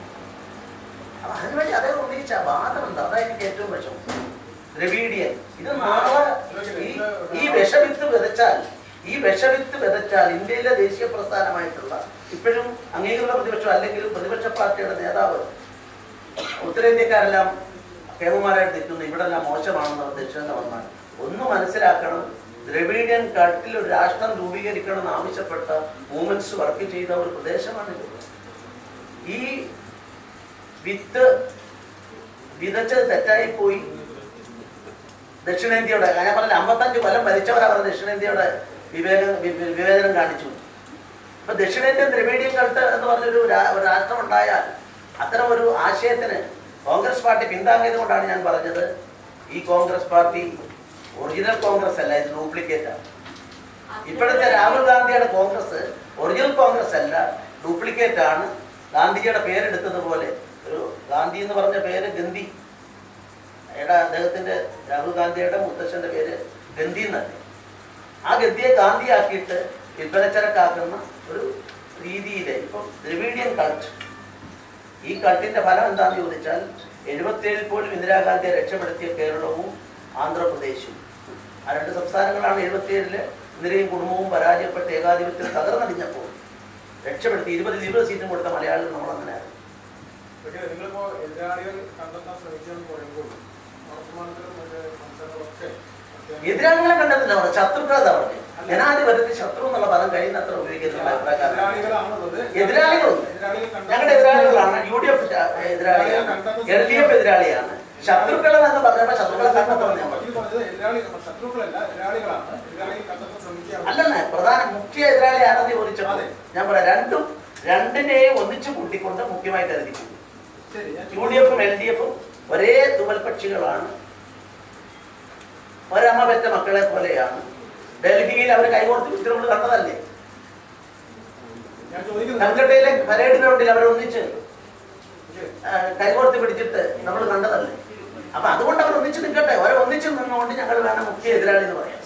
അപ്പൊ അതിനുവേണ്ടി അദ്ദേഹം ഉന്നയിച്ച വാദമുണ്ട്, അതായത് ഏറ്റവും വിഷമം. ദ്രവീഡിയൻ ഇത് നാളെ ഈ വിഷവിത്ത് വിതച്ചാൽ ഇന്ത്യയിലെ ദേശീയ പ്രസ്ഥാനമായിട്ടുള്ള ഇപ്പോഴും അംഗീകൃത പ്രതിപക്ഷം അല്ലെങ്കിലും പ്രതിപക്ഷ പാർട്ടിയുടെ നേതാവ് ഉത്തരേന്ത്യക്കാരെല്ലാം കേമന്മാരായിട്ട് നിൽക്കുന്നു, ഇവിടെ എല്ലാം മോശമാണെന്ന് ദക്ഷിണ വന്നാൽ ഒന്ന് മനസ്സിലാക്കണം. ദ്രവീഡിയൻ കാട്ടിൽ ഒരു രാഷ്ട്രം രൂപീകരിക്കണം എന്ന് ആവശ്യപ്പെട്ട മൂവ്മെന്റ്സ് വർക്ക് ചെയ്ത ഒരു പ്രദേശമാണിത്. ഈ വിത്ത് വിതച്ചത് തെറ്റായി പോയി. ദക്ഷിണേന്ത്യയുടെ ഞാൻ പറഞ്ഞ 55 കൊല്ലം ഭരിച്ചവരാണ് ദക്ഷിണേന്ത്യയുടെ വിവേചനം കാണിച്ചു. ഇപ്പൊ ദക്ഷിണേന്ത്യൻ ദ്രവീഡിയൻ കൾട്ട് എന്ന് പറഞ്ഞൊരു രാഷ്ട്രം ഉണ്ടായാൽ അത്തരം ഒരു ആശയത്തിന് കോൺഗ്രസ് പാർട്ടി പിന്താങ്ങിയത് കൊണ്ടാണ് ഞാൻ പറഞ്ഞത് ഈ കോൺഗ്രസ് പാർട്ടി ഒറിജിനൽ കോൺഗ്രസ് അല്ല, ഇത് ഡ്യൂപ്ലിക്കേറ്റാണ്. ഇപ്പോഴത്തെ രാഹുൽ ഗാന്ധിയുടെ കോൺഗ്രസ് ഒറിജിനൽ കോൺഗ്രസ് അല്ല, ഡ്യൂപ്ലിക്കേറ്റ് ആണ്. ഗാന്ധിജിയുടെ പേരെടുത്തതുപോലെ ഒരു ഗാന്ധി എന്ന് പറഞ്ഞ പേര് ഗന്ധി, അദ്ദേഹത്തിന്റെ രാഹുൽ ഗാന്ധിയുടെ മുത്തച്ഛന്റെ പേര് ഗന്ധി എന്നല്ല. ആ ഗന്ധിയെ ഗാന്ധിയാക്കിയിട്ട് വിൽപ്പനച്ചരക്കാക്കുന്ന ഒരു രീതിയിൽ ഇപ്പം ദ്രവീഡിയൻ കൾട്ട്, ഈ കൾട്ടിന്റെ ഫലം എന്താണെന്ന് ചോദിച്ചാൽ 77 പോലും ഇന്ദിരാഗാന്ധിയെ രക്ഷപ്പെടുത്തിയ കേരളവും ആന്ധ്രാപ്രദേശും, ആ 2 സംസ്ഥാനങ്ങളാണ് 77 ഇന്ദിരയും കുടുംബവും പരാജയപ്പെട്ട് ഏകാധിപത്യത്തിൽ തകർന്നടിഞ്ഞപ്പോൾ രക്ഷപ്പെടുത്തി 20 സീറ്റും കൊടുത്ത മലയാളികൾ നമ്മളങ്ങനെയാണ്. എതിരാളികളെ കണ്ടെത്തില്ല, ശത്രുക്കളെ പറഞ്ഞു. ജനാധിപത്യത്തിൽ ശത്രു എന്നുള്ള പദം കഴിയുന്നത്ര ഉപയോഗിക്കുന്ന എതിരാളികളുണ്ട്. ഞങ്ങളുടെ എതിരാളികളാണ്, UDF എതിരാളിയാണ്, LDF എതിരാളിയാണ്. ശത്രുക്കൾ എന്ന് പറഞ്ഞപ്പോ ശത്രുക്കളെ കണ്ടെത്തണം അല്ലെന്ന് പ്രധാന മുഖ്യ എതിരാളി ആണെന്ന് ചോദിച്ചപ്പോൾ ഞാൻ പറയാം, രണ്ടിനെയും ഒന്നിച്ചു കൂട്ടിക്കൊണ്ട് മുഖ്യമായി കരുതിക്കുന്നു. UDF ഉം LDF ഉം ഒരേ തുവൽപക്ഷികളാണ്, ഒരമ്മ പെറ്റ മക്കളെ പോലെയാണ്. ഡൽഹിയിൽ അവർ കൈകോർത്ത് പിടിച്ച് നമ്മൾ കണ്ടതല്ലേ, കൽക്കട്ടയിലെ പരേഡ് ഗ്രൗണ്ടിൽ അവരൊന്നിച്ച് കൈകോർത്ത് പിടിച്ചിട്ട് നമ്മൾ കണ്ടതല്ലേ. അപ്പൊ അതുകൊണ്ട് അവർ ഒന്നിച്ച് നിൽക്കട്ടെ, അവരെ ഒന്നിച്ച് നിന്നുകൊണ്ട് ഞങ്ങൾ വേണം മുഖ്യ എതിരാളി എന്ന് പറയാം.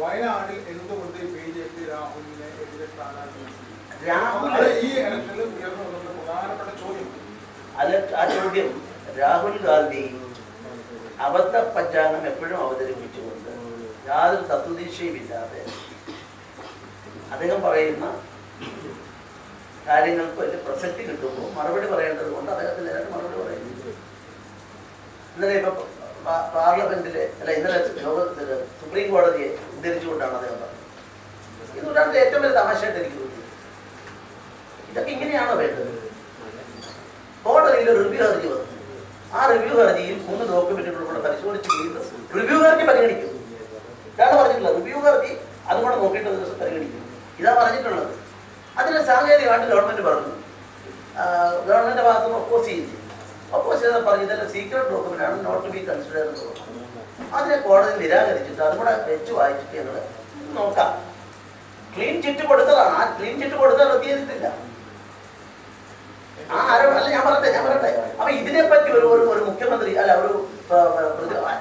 വയനാട്ടിൽ എന്തുകൊണ്ട് BJP രാഹുലിനെ എതിരെ സ്ഥാനാർത്ഥി? ആ ചോദ്യം രാഹുൽ ഗാന്ധി അബദ്ധ പഞ്ചാംഗം എപ്പോഴും അവതരിപ്പിച്ചുകൊണ്ട് യാതൊരു തത്വദീക്ഷയുമില്ലാതെ അദ്ദേഹം പറയുന്ന കാര്യങ്ങൾക്ക് വലിയ പ്രസക്തി കിട്ടുമ്പോൾ മറുപടി പറയേണ്ടത് കൊണ്ട് അദ്ദേഹത്തിന് മറുപടി പറയുന്നു. ഇന്നലെ ഇപ്പൊ പാർലമെന്റിലെ ഇന്നലെ സുപ്രീം കോടതിയെ ഉദ്ധരിച്ചുകൊണ്ടാണ് അദ്ദേഹം പറഞ്ഞത്. ഇതുകൊണ്ടാണ് ഏറ്റവും വലിയ തമാശയായിട്ട് എനിക്ക് തോന്നിയത്. ഇതൊക്കെ ഇങ്ങനെയാണോ വേണ്ടത്? കോടതിയിൽ ഒരു റിവ്യൂ ഹർജി വന്നു. ആ റിവ്യൂ ഹർജിയിൽ 3 ഡോക്യുമെന്റുകൾ കൂടെ പരിശോധിച്ച് റിവ്യൂ ഹർജി പരിഗണിക്കും. ഇതാണ് പറഞ്ഞിട്ടുള്ളത്, റിവ്യൂ ഹർജി അതുകൂടെ നോക്കിയിട്ട് ദിവസം പരിഗണിക്കും. ഇതാ പറഞ്ഞിട്ടുള്ളത്. അതിന് സാങ്കേതികമായിട്ട് ഗവൺമെന്റ് പറഞ്ഞു, ഗവൺമെന്റിന്റെ ഭാഗത്തുനിന്ന് ഒപ്പോസ് ചെയ്യില്ല. ഒപ്പോസ് ചെയ്താൽ പറഞ്ഞു ഇതെല്ലാം സീക്രട്ട് ഡോക്യുമെന്റ് ആണ്, നോട്ട് ടു ബി കൺസിഡർ എന്ന് പറഞ്ഞു. അതിനെ കോടതി നിരാകരിച്ചിട്ട് അതുകൂടെ വെച്ച് വായിച്ചിട്ട് ഞങ്ങൾ നോക്കാം. ക്ലീൻ ചിറ്റ് കൊടുത്തതാണ്. ആ ക്ലീൻ ചിറ്റ് കൊടുത്താൽ റദ്ദ് ചെയ്തിട്ടില്ല. അല്ല ഞാൻ പറയട്ടെ. അപ്പൊ ഇതിനെപ്പറ്റി ഒരു മുഖ്യമന്ത്രി അല്ല ഒരു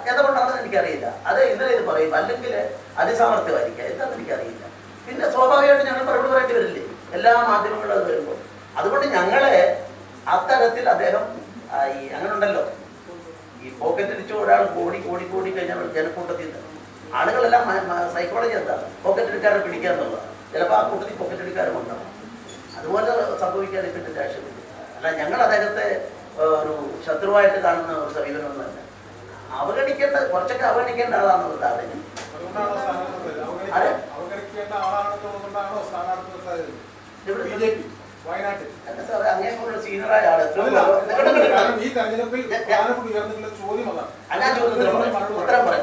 എന്തുകൊണ്ടാണെന്ന് എനിക്കറിയില്ല. അത് ഇന്നലെ ഇത് പറയും, അല്ലെങ്കിൽ അതിസാമർത്ഥ്യമായിരിക്കാം, എന്താണെന്ന് എനിക്കറിയില്ല. പിന്നെ സ്വാഭാവികമായിട്ട് ഞങ്ങൾ മറുപടി പറയേണ്ടി വരില്ലേ എല്ലാ മാധ്യമങ്ങളും അത് വരുമ്പോൾ. അതുകൊണ്ട് ഞങ്ങളെ അത്തരത്തിൽ അദ്ദേഹം അങ്ങനെ ഉണ്ടല്ലോ, ഈ പോക്കറ്റ് അടിച്ച ഒരാൾ കോടി കഴിഞ്ഞാൽ ജനക്കൂട്ടത്തിൽ ആളുകളെല്ലാം സൈക്കോളജി എന്താ, പോക്കറ്റ് എടുക്കാരെ പിടിക്കുക എന്നുള്ളതാണ്. ചിലപ്പോൾ ആ കൂട്ടത്തിൽ പോക്കറ്റ് എടുക്കാരും ഉണ്ടാവും. അതുപോലെ സംഭവിക്കാൻ ഇപ്പം രാഷ്ട്രീയത്തിൽ അല്ല. ഞങ്ങൾ അദ്ദേഹത്തെ ഒരു ശത്രുവായിട്ട് കാണുന്ന ഒരു സമീപനമൊന്നുമല്ല. കുറച്ചൊക്കെ അവഗണിക്കേണ്ട ആളാണെന്നുള്ള ധാരണ. അങ്ങനെയുള്ള സീനിയറായ ആള്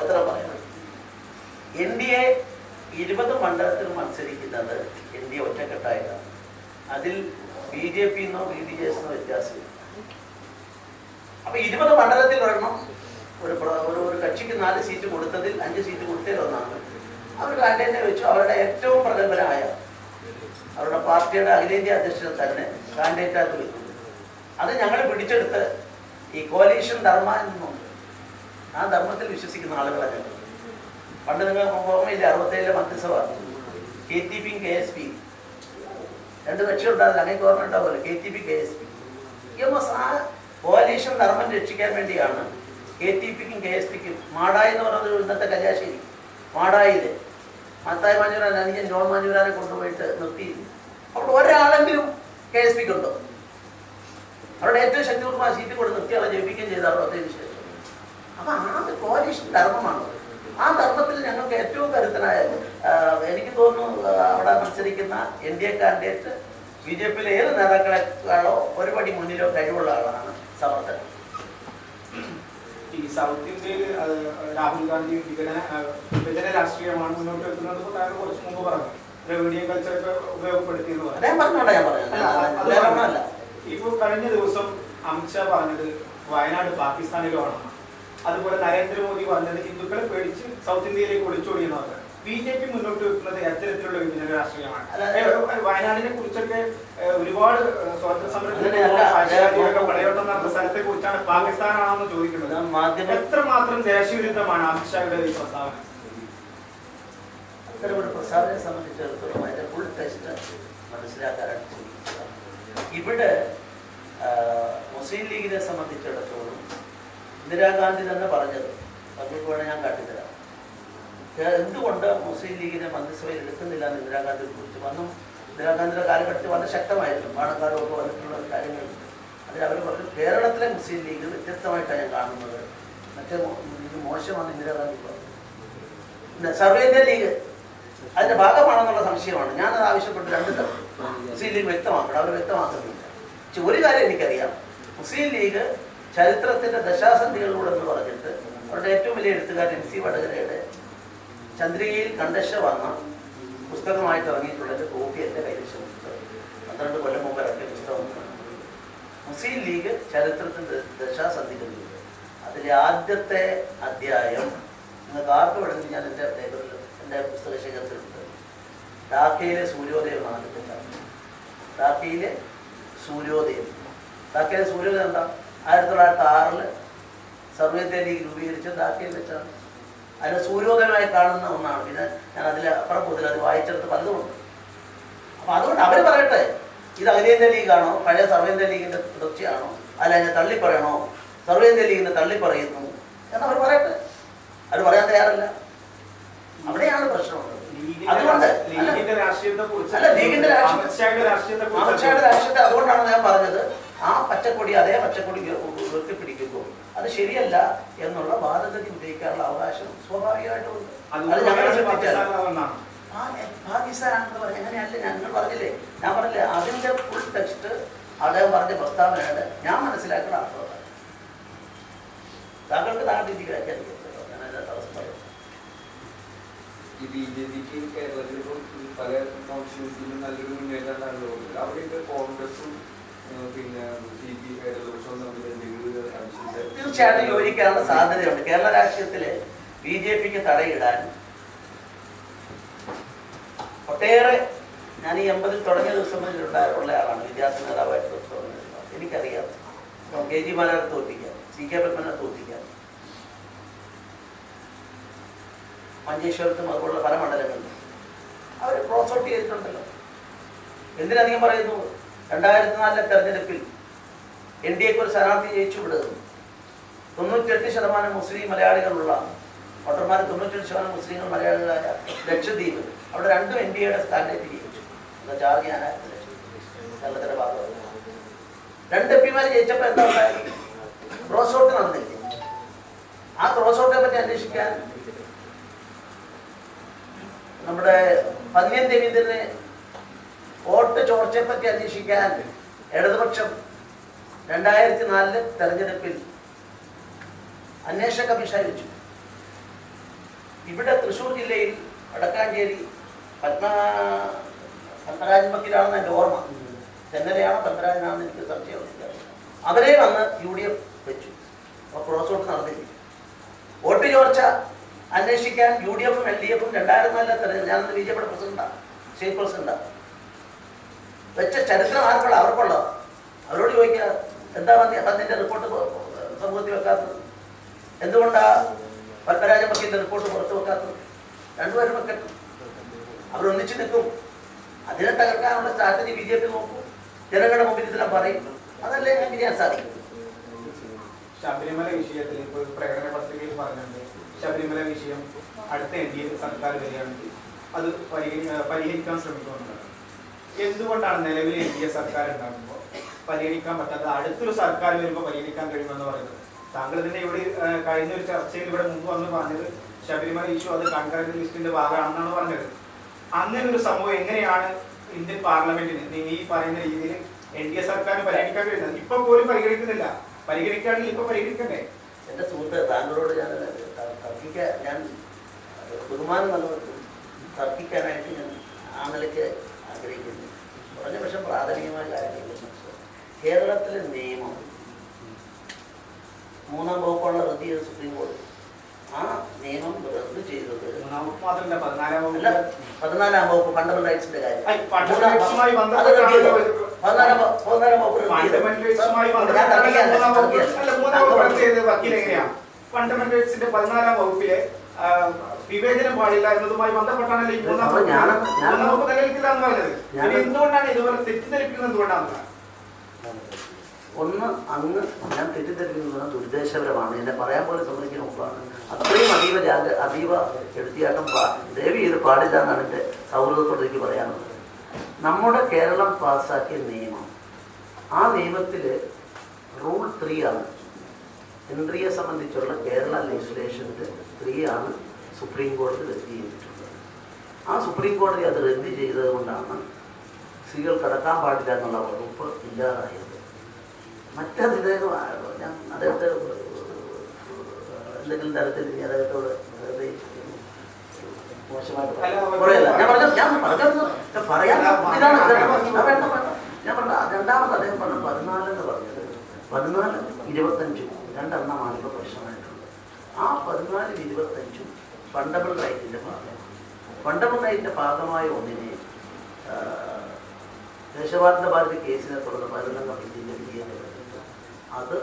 ഉത്തരം പറയാം. NDA 20 മണ്ഡലത്തിൽ മത്സരിക്കുന്നത് NDA ഒറ്റക്കെട്ടായിട്ടാണ്. അതിൽ BJP എന്നോ BDJS എന്നോ വ്യത്യാസമില്ല. അപ്പൊ 20 മണ്ഡലത്തിൽ ഒരെണ്ണം ഒരു കക്ഷിക്ക് 4 സീറ്റ് കൊടുത്തതിൽ 5 സീറ്റ് കൊടുത്തതിലൊന്നാണ് അവർ കാൻഡിഡേറ്റിനെ വെച്ചു. അവരുടെ ഏറ്റവും പ്രഗത്ഭനായ അവരുടെ പാർട്ടിയുടെ അഖിലേന്ത്യാ അധ്യക്ഷനെ തന്നെ കാൻഡിഡേറ്റായിട്ട് വെച്ചു. അത് ഞങ്ങൾ പിടിച്ചെടുത്ത് ഈ കോലീഷൻ ധർമ്മ എന്നുണ്ട്, ആ ധർമ്മത്തിൽ വിശ്വസിക്കുന്ന ആളുകളാണ് ഞങ്ങൾ. പണ്ട് നിങ്ങൾ ഓർമ്മയില്ല, 67 മന്ത്രിസഭ KTP KSP 2 കക്ഷി ഉണ്ടാവില്ല, അങ്ങനെ ഓർമ്മ ഉണ്ടാവില്ല. KTP KSP ആ കോലീഷൻ ധർമ്മം രക്ഷിക്കാൻ വേണ്ടിയാണ് KTPക്കും KSPക്കും മാടായി എന്ന് പറയുന്നത് ഇന്നത്തെ കല്യാശ്ശേരി മാടായില് മത്തായി മാഞ്ഞൂരാൻ അനുജൻ ജോൺ മാഞ്ഞൂരാനെ കൊണ്ടുപോയിട്ട് നിർത്തിയിരുന്നു. അവിടെ ഒരാളെങ്കിലും KSPക്ക് ഉണ്ടോ? അവരുടെ ഏറ്റവും ശക്തിപൂർവ്വമായ സീറ്റ് കൊണ്ട് നിർത്തിയാളെ ജയിപ്പിക്കുകയും ചെയ്ത അവർ അതിന് ശേഷം. അപ്പൊ ആ കോലീഷൻ ധർമ്മമാണ്. ആ ധർമ്മത്തിൽ ഞങ്ങൾക്ക് ഏറ്റവും കരുത്തനായ, എനിക്ക് തോന്നുന്നു അവിടെ മത്സരിക്കുന്ന NDA കാൻഡിഡേറ്റ് BJPയിലെ ഏത് നേതാക്കളെക്കാളോ ഒരു പടി മുന്നിലോ കഴിവുള്ള ആളാണ് സമർത്ഥൻ. ഈ സൗത്ത് ഇന്ത്യയിൽ രാഹുൽ ഗാന്ധി വിഭജന രാഷ്ട്രീയമാണ് മുന്നോട്ട് വെക്കുന്നത് താങ്കൾ കുറച്ച് മുമ്പ് പറഞ്ഞു. ദ്രവിഡിയൻ കൾച്ചറൊക്കെ ഉപയോഗപ്പെടുത്തിയെന്ന് പറഞ്ഞു. ഇപ്പൊ കഴിഞ്ഞ ദിവസം അമിത്ഷാ പറഞ്ഞത് വയനാട് പാകിസ്ഥാനിലുമാണ്. അതുപോലെ നരേന്ദ്രമോദി പറഞ്ഞത് ഹിന്ദുക്കളെ പേടിച്ച് സൗത്ത് ഇന്ത്യയിലേക്ക് ഒളിച്ചോടിയെന്ന് പറഞ്ഞു. BJP മുന്നോട്ട് വെക്കുന്നത് എത്തരത്തിലുള്ള വിഭജന രാഷ്ട്രീയമാണ്. വയനാടിനെ കുറിച്ചൊക്കെ ഒരുപാട് സ്വാതന്ത്ര്യ സമരത്തിലൊക്കെ പടയോട്ടം നടന്ന സ്ഥലത്തെ കുറിച്ചാണ് പാകിസ്ഥാനാണെന്ന് ചോദിക്കുന്നത്. എത്രമാത്രം ദേശവിരുദ്ധമാണ് അമിത്ഷായുടെ ഈ പ്രസ്താവന? അത്തരം ഒരു പ്രസ്താവനയെ സംബന്ധിച്ചിടത്തോളം അതിന്റെ ഫുൾ ടെസ്റ്റ് മനസ്സിലാക്കാനാണ് ശ്രമിക്കുക. ഇവിടെ മുസ്ലിം ലീഗിനെ സംബന്ധിച്ചിടത്തോളം ഇന്ദിരാഗാന്ധി തന്നെ പറഞ്ഞത് നിങ്ങൾക്ക് വേണേൽ ഞാൻ കാട്ടിത്തരാം. എന്തുകൊണ്ട് മുസ്ലിം ലീഗിനെ മന്ത്രിസഭയിൽ എടുക്കുന്നില്ല എന്ന് ഇന്ദിരാഗാന്ധിയെ കുറിച്ച് വന്നും ഇന്ദിരാഗാന്ധിയുടെ കാലഘട്ടത്തിൽ വളരെ ശക്തമായിരുന്നു. പാണക്കാരൊക്കെ വന്നിട്ടുള്ള കാര്യങ്ങൾ അതിൽ അവർ പറഞ്ഞു കേരളത്തിലെ മുസ്ലിം ലീഗ് വ്യത്യസ്തമായിട്ടാണ് ഞാൻ കാണുന്നത്, മറ്റേ ഇത് മോശമാണ് ഇന്ദിരാഗാന്ധി പറഞ്ഞു. സർവേന്ത്യ ലീഗ് അതിന്റെ ഭാഗമാണെന്നുള്ള സംശയമാണ്. ഞാനത് ആവശ്യപ്പെട്ട് 2 തവണ മുസ്ലിം ലീഗ് വ്യക്തമാക്കണം, അവർ വ്യക്തമാക്കുന്നില്ല. പക്ഷെ ഒരു കാര്യം എനിക്കറിയാം, മുസ്ലിം ലീഗ് ചരിത്രത്തിന്റെ ദശാസന്ധികളിലൂടെ എന്ന് പറഞ്ഞിട്ട് അവരുടെ ഏറ്റവും വലിയ എഴുത്തുകാരൻ MC വടകരയുടെ ചന്ദ്രികയിൽ കണ്ടശ വന്ന പുസ്തകമായിട്ട് ഇറങ്ങിയിട്ടുള്ളതിന്റെ കോപ്പി എൻ്റെ കൈവശമുണ്ട്. 12 കൊല്ലം മുമ്പ് ഇറക്കിയ പുസ്തകമാണ് മുസ്ലിം ലീഗ് ചരിത്രത്തിന്റെ ദശാസന്ധികളിലൂടെ. അതിലെ ആദ്യത്തെ അധ്യായം നിങ്ങൾക്ക് ആർക്കും വേണമെങ്കിൽ ഞാൻ എൻ്റെ ലൈബ്രറിയിൽ എൻ്റെ പുസ്തക ശേഖരത്തിലുണ്ട്. ധാക്കയിലെ സൂര്യോദയം എന്നാണ് ആദ്യത്തെ. ധാക്കയിലെ സൂര്യോദയം. ധാക്കയിലെ സൂര്യോദയം എന്താ? 1906 സർവേന്ത്യ ലീഗ് രൂപീകരിച്ച് ധാക്കയിൽ വെച്ചാണ്. അതിന് സൂര്യോദയമായി കാണുന്ന ഒന്നാണ്. പിന്നെ ഞാൻ അതിൽ അപ്പുറം കൂടുതൽ അത് വായിച്ചെടുത്ത് പലതുമുണ്ട്. അപ്പൊ അതുകൊണ്ട് അവർ പറയട്ടെ, ഇത് അഖിലേന്ത്യാ ലീഗാണോ പഴയ സർവേന്ത്യ ലീഗിന്റെ തുടർച്ചയാണോ, അല്ല അതിനെ തള്ളിപ്പറയണോ, സർവേന്ത്യ ലീഗിനെ തള്ളിപ്പറയുന്നു എന്നവർ പറയട്ടെ. അവർ പറയാൻ തയ്യാറല്ല. അവിടെയാണ് പ്രശ്നമുള്ളത്. അതുകൊണ്ട് ലീഗിന്റെ രാഷ്ട്രീയത്തെ അതുകൊണ്ടാണ് ഞാൻ പറഞ്ഞത്, ആ പച്ചക്കൊടി അതേ പച്ചക്കൊടി ഉയർത്തിപ്പിടിക്കുമ്പോൾ അത് ശരിയല്ല എന്നുള്ള വാദഗതി ഉന്നയിക്കാനുള്ള അവകാശം സ്വാഭാവികമായിട്ടുമുണ്ട്. അത് ഞങ്ങൾ പാകിസ്ഥാനാണെന്ന് പറയാം. അങ്ങനെയല്ല, ഞങ്ങൾ പറഞ്ഞില്ലേ, ഞാൻ പറഞ്ഞില്ലേ അതിന്റെ ഫുൾ ടെക്സ്റ്റ് അദ്ദേഹം പറഞ്ഞ പ്രസ്താവനയാണ് ഞാൻ മനസ്സിലാക്കുന്ന അർത്ഥം. താങ്കൾക്ക് താങ്കളുടെ രീതിക്ക് വ്യാഖ്യാനിക്കും. ഞാൻ അതിനകത്ത് അവസ്ഥ പറയും. ഈ BJPക്ക് കേരളത്തിൽ പല കോൺസ്റ്റിറ്റ്യൂൻസിയിലും നല്ലൊരു മുന്നേറ്റമാണല്ലോ. അവിടെയൊക്കെ കോൺഗ്രസും പിന്നെ തീർച്ചയായിട്ടും യോജിക്കാനുള്ള സാധ്യതയുണ്ട്. കേരള രാഷ്ട്രീയത്തില് BJPക്ക് തടയിടാൻ ഒട്ടേറെ, ഞാൻ ഈ 80-ൽ തുടങ്ങിയ ദിവസം മുതലുള്ള ആളാണ്, വിദ്യാർത്ഥി നേതാവായിട്ട് തുടങ്ങുന്നത്. എനിക്കറിയാം KG മാരാരെ തോൽപ്പിക്കാം, CK പത്മനെ തോൽപ്പിക്കാം, മഞ്ചേശ്വരത്തും അതുപോലുള്ള പല മണ്ഡലങ്ങളിലും അവർ ക്രോസ് ഔട്ട് ചെയ്തിട്ടുണ്ടല്ലോ. എന്തിനധികം പറയുന്നു, 2004 തെരഞ്ഞെടുപ്പിൽ NDAക്ക് ഒരു സ്ഥാനാർത്ഥി ജയിച്ചു വിടുന്നു. 98% മുസ്ലിം മലയാളികളുള്ള വോട്ടർമാർ, 98% മുസ്ലിങ്ങൾ മലയാളികളായ ലക്ഷദ്വീപ്, അവിടെ 2 NDAയുടെ കാൻഡിഡേറ്റ് ജയിച്ചു. കേരളത്തിന്റെ ഭാഗത്ത് 2 MP ജയിച്ചപ്പോൾ എന്താ ഉണ്ടായി? ക്രോസ് ഔട്ട് നടന്നില്ലേ? ആ ക്രോസ് ഔട്ടിനെ പറ്റി അന്വേഷിക്കാൻ നമ്മുടെ പന്ന്യൻ രവീന്ദ്രനെ വോട്ട് ചോർച്ചയെ പറ്റി അന്വേഷിക്കാൻ ഇടതുപക്ഷം 2004 തെരഞ്ഞെടുപ്പിൽ അന്വേഷണ കമ്മീഷൻ അയച്ചു. ഇവിടെ തൃശ്ശൂർ ജില്ലയിൽ വടക്കാഞ്ചേരി പത്മരാജൻ വക്കീലാണെന്ന് എൻ്റെ ഓർമ്മ, ചെന്നൈയാണോ പത്മരാജനാണെന്ന് എനിക്ക് സംശയമില്ല. അവരെ വന്ന് UDF വെച്ചു. അപ്പോൾ ക്രോസ് വോട്ട് നടന്നില്ല. വോട്ട് ചോർച്ച അന്വേഷിക്കാൻ UDF-ഉം LDF-ഉം 2004 തെരഞ്ഞെടുപ്പ്, ഞാനന്ന് BJP പ്രസിഡന്റാണ്, സ്റ്റേറ്റ് പ്രസിഡന്റാണ്, വെച്ച ചരിത്രം ആർക്കുള്ള അവർക്കുള്ളത്. അവരോട് ചോദിക്കുക, എന്താ അതിൻ്റെ റിപ്പോർട്ട് സമൂഹത്തിൽ വെക്കാത്തത്, എന്തുകൊണ്ടാ പത്മരാജൻ വക്കീലിൻ്റെ റിപ്പോർട്ട് പുറത്തു വെക്കാത്തത്? രണ്ടുപേരും വെക്കട്ടെ, അവരൊന്നിച്ച് നിൽക്കും. അതിനെ തകർക്കാനുള്ള സ്ട്രാറ്റജി BJP നോക്കും, ജനങ്ങളുടെ മുമ്പിൽ ഇതെല്ലാം പറയും. അതല്ലേ ഞങ്ങൾക്ക് ചെയ്യാൻ സാധിക്കും. ശബരിമല വിഷയത്തിൽ ഇപ്പോൾ പ്രകടന പത്രികയിൽ പറഞ്ഞിട്ടുണ്ട്, ശബരിമല വിഷയം അടുത്ത NDA സർക്കാർ വരികയാണെങ്കിൽ അത് പരിഹരിക്കാൻ ശ്രമിക്കുന്നുണ്ട്. എന്തുകൊണ്ടാണ് നിലവിൽ NDA സർക്കാർ ഉണ്ടാകുമ്പോൾ പരിഹരിക്കാൻ പറ്റാത്ത അടുത്തൊരു സർക്കാർ വരുമ്പോൾ പരിഹരിക്കാൻ കഴിയുമെന്ന് പറയുന്നത്? താങ്കൾ തന്നെ ഇവിടെ കഴിഞ്ഞ ഒരു ചർച്ചയിൽ ഇവിടെ മുമ്പ് വന്ന് പറഞ്ഞത് ശബരിമല ഇഷ്യൂ അത് കൺകറന്റ് ലിസ്റ്റിന്റെ ഭാഗമാണെന്നാണ് പറഞ്ഞത്. അങ്ങനെ ഒരു സംഭവം എങ്ങനെയാണ് ഇന്ത്യൻ പാർലമെന്റിന് ഈ പറയുന്ന രീതിയിൽ NDA സർക്കാരിന് പരിഹരിക്കാൻ കഴിയുന്നത്? ഇപ്പൊ പോലും പരിഹരിക്കുന്നില്ല. പരിഹരിക്കുകയാണെങ്കിൽ ഇപ്പൊ പരിഹരിക്കണ്ടേ? എൻ്റെ സുഹൃത്ത്, താങ്കളോട് ഞാൻ ബഹുമാനം തർക്കിക്കാനായിട്ട് ഞാൻ ആ നിലയ്ക്ക് ആഗ്രഹിക്കുന്നു. കുറഞ്ഞ പക്ഷം പ്രാഥമികമായ കാര്യങ്ങൾ കേരളത്തിലെ നിയമം 3-ാം വകുപ്പുള്ള റദ്ദ് ചെയ്ത സുപ്രീം കോടതി. ആ നിയമം റദ്ദ് ചെയ്തത് 14-ാം വകുപ്പ് ഫണ്ടമെന്റൽ റൈറ്റ്സിന്റെ കാര്യം. 14-ാം വകുപ്പിലെ വിവേചനം പാടില്ല എന്നതുമായി ബന്ധപ്പെട്ടാണല്ലോ ഈ 3-ാം വകുപ്പ് നിലനിൽക്കില്ല എന്ന് പറഞ്ഞത്. എന്തുകൊണ്ടാണ് ഇതുപോലെ തെറ്റിദ്ധരിപ്പിക്കുന്നത്? എന്തുകൊണ്ടാണ്? ഒന്ന്, അങ്ങ് ഞാൻ തെറ്റിദ്ധരിക്കുന്നത് ദുരുദ്ദേശപരമാണ്, എന്നെ പറയാൻ പോലും സമ്മതിക്കുന്ന മുമ്പാണ്. അത്രയും അതീവ എടുത്തിയാട്ടം ദയവ് ചെയ്ത് പാടില്ല എന്നാണ് എൻ്റെ സൗഹൃദത്തോട് എനിക്ക് പറയാനുള്ളത്. നമ്മുടെ കേരളം പാസ്സാക്കിയ നിയമം, ആ നിയമത്തിൽ റൂൾ 3 ആണ് എൻട്രിയെ സംബന്ധിച്ചുള്ള കേരള ലെജിസ്ലേഷൻ്റെ 3 ആണ് സുപ്രീം കോടതി റദ്ദ് ചെയ്തിട്ടുള്ളത്. ആ സുപ്രീം കോടതി അത് റദ്ദ് ചെയ്തത് കൊണ്ടാണ് സ്ത്രീകൾ കടക്കാൻ പാടില്ല എന്നുള്ള വകുപ്പ് ഇല്ലാതായത്. മറ്റത് ഞാൻ അദ്ദേഹത്തെ എന്തെങ്കിലും തരത്തിൽ അദ്ദേഹത്തോട് മോശമായിട്ട് പറയല്ല. ഞാൻ പറഞ്ഞ രണ്ടാമത് അദ്ദേഹം പറഞ്ഞ 14 എന്ന് പറഞ്ഞത് 14, 25 രണ്ടെണ്ണമാണ് ഇപ്പോൾ പ്രശ്നമായിട്ടുള്ളത്. ആ 14, 25 ഫണ്ടമെന്റൽ റൈറ്റിൻ്റെ ഭാഗമാണ്. ഫണ്ടമെന്റൽ റൈറ്റിൻ്റെ ഭാഗമായ ഒന്നിനെ ദേശവാദ ഭാരതി കേസിനെ തുടർന്ന് 11 ഇന്ത്യയിലെ വിധിയെ അത്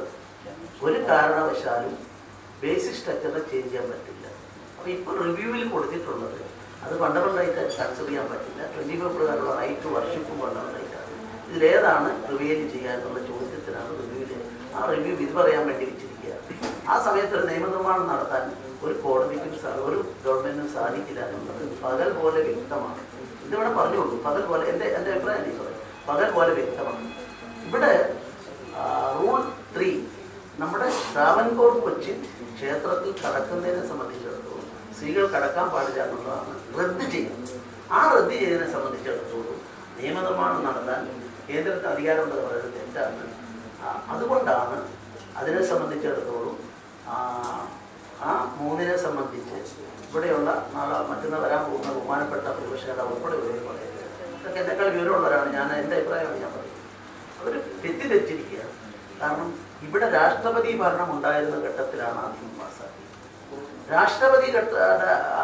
ഒരു കാരണവശാലും ബേസിക് സ്ട്രക്ചറിനെ ചേഞ്ച് ചെയ്യാൻ പറ്റില്ല. അപ്പോൾ ഇപ്പോൾ റിവ്യൂവിൽ കൊടുത്തിട്ടുള്ളത് അത് ഫണ്ടമെന്റൽ റൈറ്റ് കൺസിഡർ ചെയ്യാൻ പറ്റില്ല. 24 പ്രകാരമുള്ള റൈറ്റ് ടു വർഷിപ്പും ഫണ്ടമെന്റൽ റൈറ്റാണ്. ഇതിലേതാണ് റിവ്യൂ ചെയ്യുക എന്നുള്ള ചോദ്യത്തിനാണ് റിവ്യൂവിൽ ആ റിവ്യൂ വിധി പറയാൻ വേണ്ടി വെച്ചിരിക്കുക. ആ സമയത്ത് ഒരു നിയമനിർമ്മാണം നടത്താൻ ഒരു കോടതിക്കും ഒരു ഗവൺമെന്റിനും സാധിക്കില്ല എന്നുള്ളത് പകൽ പോലെ വ്യക്തമാണ്. ഇതിവിടെ പറഞ്ഞുള്ളൂ, പകൽ പോലെ എൻ്റെ അഭിപ്രായം നീ പറയും, പകൽ പോലെ വ്യക്തമാണ്. ഇവിടെ റൂൾ 3 നമ്മുടെ ട്രാവൻകൂർ കൊച്ചിൻ ക്ഷേത്രത്തിൽ കടക്കുന്നതിനെ സംബന്ധിച്ചിടത്തോളം സ്ത്രീകൾ കടക്കാൻ പാടില്ല എന്നുള്ളതാണ് റദ്ദ് ചെയ്യുന്നത്. ആ റദ്ദ് ചെയ്തതിനെ സംബന്ധിച്ചിടത്തോളം നിയമനിർമ്മാണം നടത്താൻ കേന്ദ്രത്തിന് അധികാരമുണ്ടെന്ന് പറയുന്നത് തെറ്റാണ്. അതുകൊണ്ടാണ് അതിനെ സംബന്ധിച്ചിടത്തോളം ആ 3-നെ സംബന്ധിച്ച് ഇവിടെയുള്ള മറ്റന്നാൾ വരാൻ പോകുന്ന ബഹുമാനപ്പെട്ട പ്രതിപക്ഷ നേതാവ് ഉൾപ്പെടെ വിവരം പറയുന്നത്. ഇതൊക്കെ എന്നെക്കാൾ വിവരമുള്ളവരാണ്. ഞാൻ എൻ്റെ അഭിപ്രായമാണ് ഞാൻ പറയുന്നത്. അവർ തെറ്റിദ്ധരിച്ചിരിക്കുകയാണ്. കാരണം ഇവിടെ രാഷ്ട്രപതി ഭരണം ഉണ്ടായിരുന്ന ഘട്ടത്തിലാണ് ആദ്യം പാസ്സാക്കിയത്. രാഷ്ട്രപതി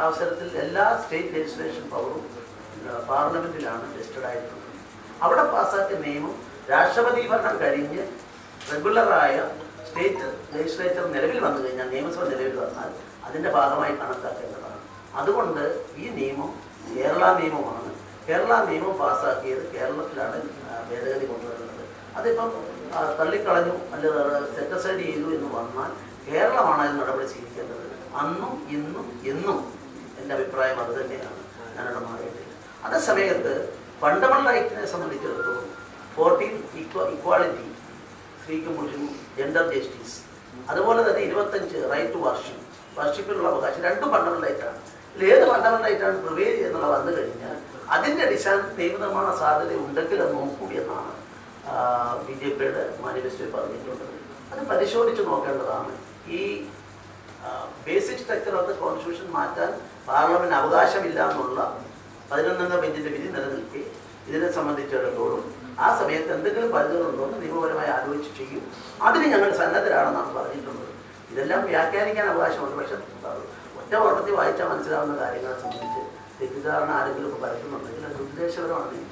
അവസരത്തിൽ എല്ലാ സ്റ്റേറ്റ് ലെജിസ്ലേഷൻ പവറും പാർലമെന്റിലാണ് വെസ്റ്റഡ് ആയിട്ടുള്ളത്. അവിടെ പാസ്സാക്കിയ നിയമം രാഷ്ട്രപതി ഭരണം കഴിഞ്ഞ് റെഗുലറായ സ്റ്റേറ്റ് ലെജിസ്ലേച്ചർ നിലവിൽ വന്നു കഴിഞ്ഞാൽ, നിയമസഭ നിലവിൽ വന്നാൽ അതിൻ്റെ ഭാഗമായി കണക്കാക്കേണ്ടതാണ്. അതുകൊണ്ട് ഈ നിയമം കേരള നിയമമാണ്. കേരള നിയമം പാസ്സാക്കിയത് കേരളത്തിലാണ് ഭേദഗതി കൊണ്ടുവരുന്നത്. അതിപ്പം തള്ളിക്കളഞ്ഞു അല്ലെങ്കിൽ സെറ്റസൈഡ് ചെയ്തു എന്ന് വന്നാൽ കേരളമാണ് അതിന് നടപടി സ്വീകരിക്കേണ്ടത്. അന്നും ഇന്നും എന്നും എൻ്റെ അഭിപ്രായം അത് തന്നെയാണ്. ഞാനവിടെ മാറിയിട്ടില്ല. അതേസമയത്ത് ഫണ്ടമെന്റൽ റൈറ്റിനെ സംബന്ധിച്ചിടത്തോളം 14 ഇക്വാളിറ്റി, സ്ത്രീക്കും പുരുഷനും ജെൻഡർ ജസ്റ്റിസ്, അതുപോലെ തന്നെ 25 റൈറ്റ് ടു വർഷിപ്പിനുള്ള അവകാശം, രണ്ടും ഫണ്ടമെന്റൽ റൈറ്റാണ്. ഇതിലേത് ഫണ്ടമെന്റൽ റൈറ്റാണ് പ്രിവെയിൽ എന്നുള്ള വന്നു കഴിഞ്ഞാൽ അതിൻ്റെ അടിസ്ഥാനത്തിൽ നിയമനിർമ്മാണ സാധ്യത ഉണ്ടെങ്കിൽ അത് നോക്കൂ എന്നാണ് BJPയുടെ മാനിഫെസ്റ്റോയിൽ പറഞ്ഞിട്ടുള്ളത്. അത് പരിശോധിച്ച് നോക്കേണ്ടതാണ്. ഈ basic structure of the constitution മാറ്റാൻ പാർലമെന്റ് അവകാശമില്ല എന്നുള്ള 11-അംഗ ബെഞ്ചിന്റെ വിധി നിലനിൽക്കെ ഇതിനെ സംബന്ധിച്ചിടത്തോളം ആ സമയത്ത് എന്തെങ്കിലും പരിധികളുണ്ടോ എന്ന് നിയമപരമായി ആലോചിച്ച് ചെയ്യും. അതിന് ഞങ്ങൾ സന്നദ്ധരാണെന്നാണ് പറഞ്ഞിട്ടുള്ളത്. ഇതെല്ലാം വ്യാഖ്യാനിക്കാൻ അവകാശമുണ്ട്. പക്ഷെ ഒറ്റ ഓട്ടത്തിൽ വായിച്ചാൽ മനസ്സിലാവുന്ന കാര്യങ്ങളെ സംബന്ധിച്ച് തെറ്റിദ്ധാരണ ആരെങ്കിലും പരത്തുന്നുണ്ടെങ്കിൽ അത് ഉദ്ദേശപരമാണ്.